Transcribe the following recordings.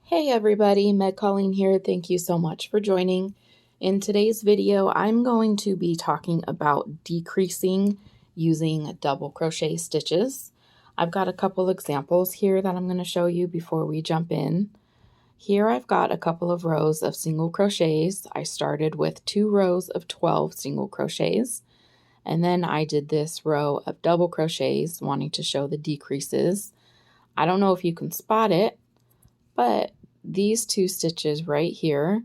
Hey everybody, Meg Colleen here. Thank you so much for joining. In today's video, I'm going to be talking about decreasing using double crochet stitches. I've got a couple examples here that I'm going to show you before we jump in. Here I've got a couple of rows of single crochets. I started with 2 rows of 12 single crochets, and then I did this row of double crochets wanting to show the decreases. I don't know if you can spot it, but these 2 stitches right here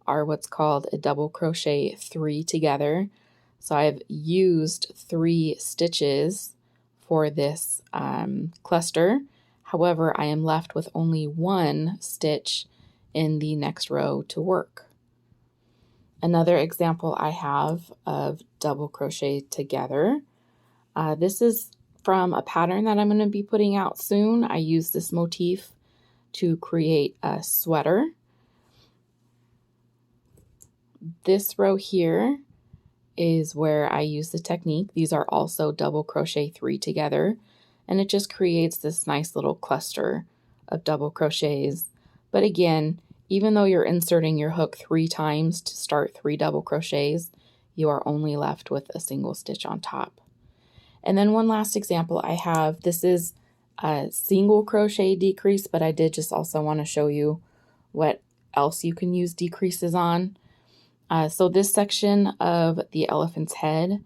are what's called a double crochet 3 together. So I've used 3 stitches for this cluster. However, I am left with only 1 stitch in the next row to work. Another example I have of double crochet together. This is from a pattern that I'm going to be putting out soon. I use this motif to create a sweater. This row here is where I use the technique. These are also double crochet 3 together, and it just creates this nice little cluster of double crochets. But again, even though you're inserting your hook 3 times to start 3 double crochets, you are only left with a single stitch on top. And then one last example I have, this is a single crochet decrease, but I did just also want to show you what else you can use decreases on. So this section of the elephant's head,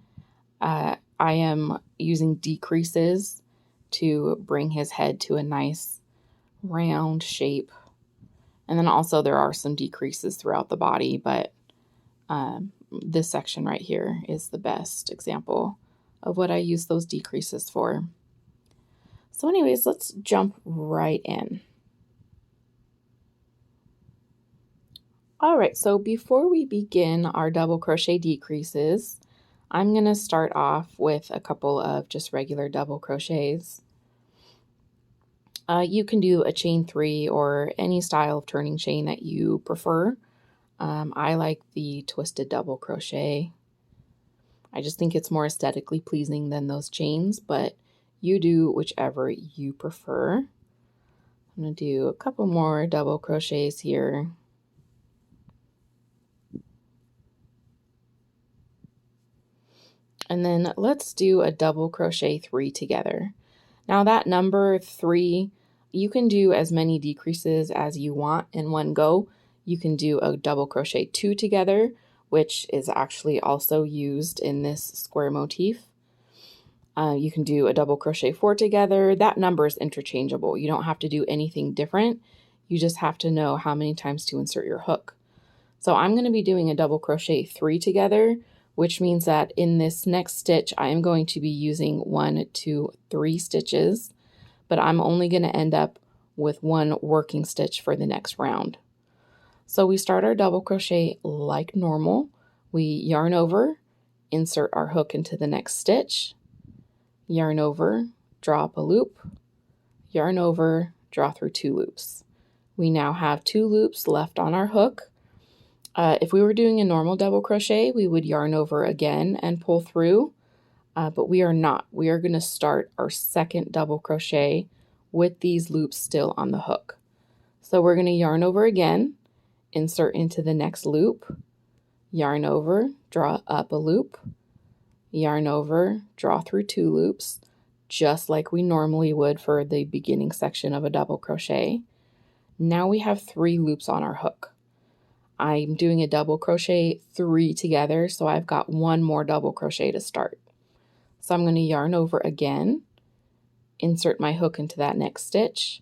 I am using decreases to bring his head to a nice round shape. And then also there are some decreases throughout the body, but this section right here is the best example of what I use those decreases for. So anyways, let's jump right in. All right, so before we begin our double crochet decreases, I'm going to start off with a couple of just regular double crochets. You can do a chain 3 or any style of turning chain that you prefer. I like the twisted double crochet. I just think it's more aesthetically pleasing than those chains, but you do whichever you prefer. I'm going to do a couple more double crochets here. And then let's do a double crochet 3 together. Now that number 3, you can do as many decreases as you want in one go. You can do a double crochet 2 together, which is actually also used in this square motif. You can do a double crochet 4 together. That number is interchangeable. You don't have to do anything different. You just have to know how many times to insert your hook. So I'm going to be doing a double crochet 3 together, which means that in this next stitch, I am going to be using 1, 2, 3 stitches, but I'm only going to end up with 1 working stitch for the next round. So we start our double crochet like normal. We yarn over, insert our hook into the next stitch, yarn over, draw up a loop, yarn over, draw through 2 loops. We now have 2 loops left on our hook. If we were doing a normal double crochet, we would yarn over again and pull through, but we are not. We are going to start our second double crochet with these loops still on the hook. So we're going to yarn over again, insert into the next loop, yarn over, draw up a loop, yarn over, draw through 2 loops, just like we normally would for the beginning section of a double crochet. Now we have 3 loops on our hook. I'm doing a double crochet 3 together, so I've got 1 more double crochet to start. So I'm going to yarn over again, insert my hook into that next stitch,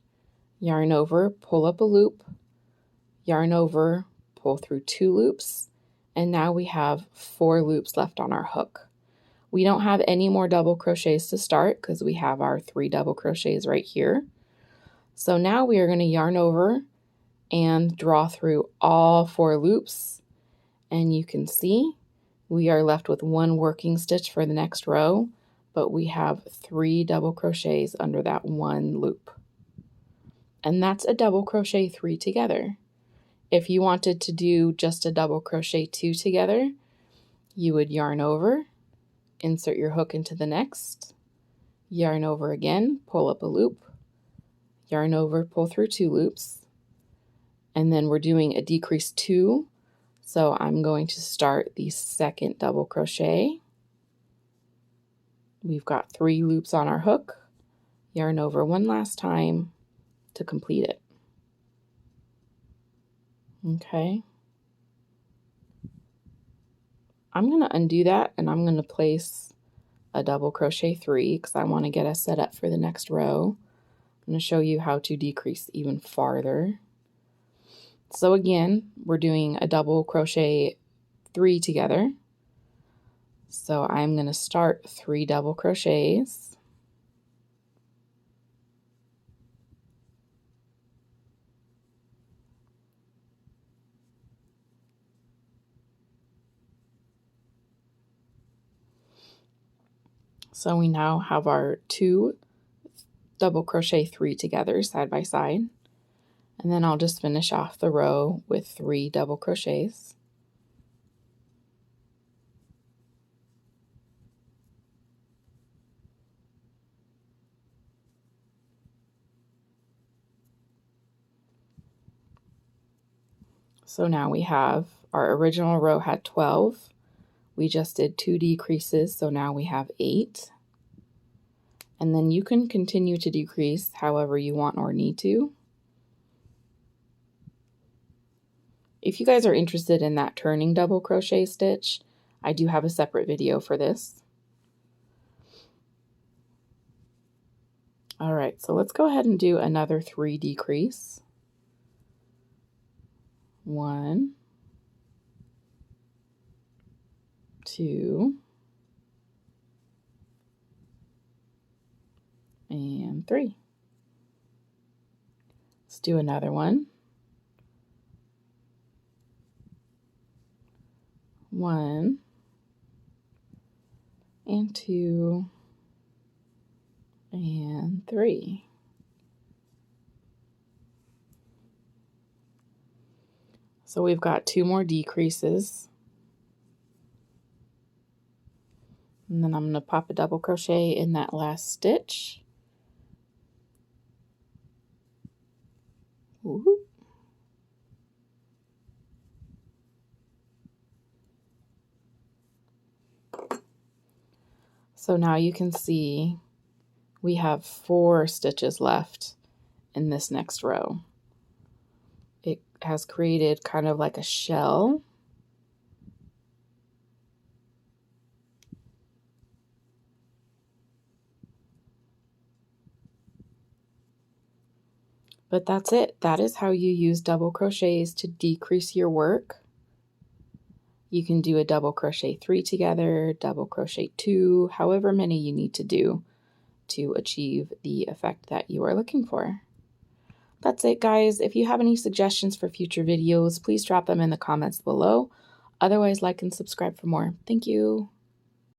yarn over, pull up a loop, yarn over, pull through 2 loops, and now we have 4 loops left on our hook. We don't have any more double crochets to start because we have our 3 double crochets right here. So now we are going to yarn over and draw through all 4 loops, and you can see we are left with 1 working stitch for the next row, but we have 3 double crochets under that 1 loop. And that's a double crochet 3 together. If you wanted to do just a double crochet 2 together, you would yarn over, insert your hook into the next, yarn over again, pull up a loop, yarn over, pull through 2 loops, and then we're doing a decrease 2. So I'm going to start the second double crochet. We've got 3 loops on our hook, yarn over one last time to complete it. Okay. I'm going to undo that, and I'm going to place a double crochet 3 because I want to get us set up for the next row. I'm going to show you how to decrease even farther. So again, we're doing a double crochet 3 together. So I'm going to start 3 double crochets. So we now have our 2 double crochet 3 together side by side. And then I'll just finish off the row with 3 double crochets. So now we have, our original row had 12. We just did 2 decreases, so now we have 8. And then you can continue to decrease however you want or need to. If you guys are interested in that turning double crochet stitch, I do have a separate video for this. All right, so let's go ahead and do another 3 decrease. 1, 2, and 3. Let's do another one. 1 and 2 and 3. So we've got 2 more decreases. And then I'm going to pop a double crochet in that last stitch. Ooh. So now you can see we have 4 stitches left in this next row. It has created kind of like a shell. But that's it. That is how you use double crochets to decrease your work. You can do a double crochet 3 together, double crochet 2, however many you need to do to achieve the effect that you are looking for. That's it, guys. If you have any suggestions for future videos, please drop them in the comments below. Otherwise, like and subscribe for more. Thank you.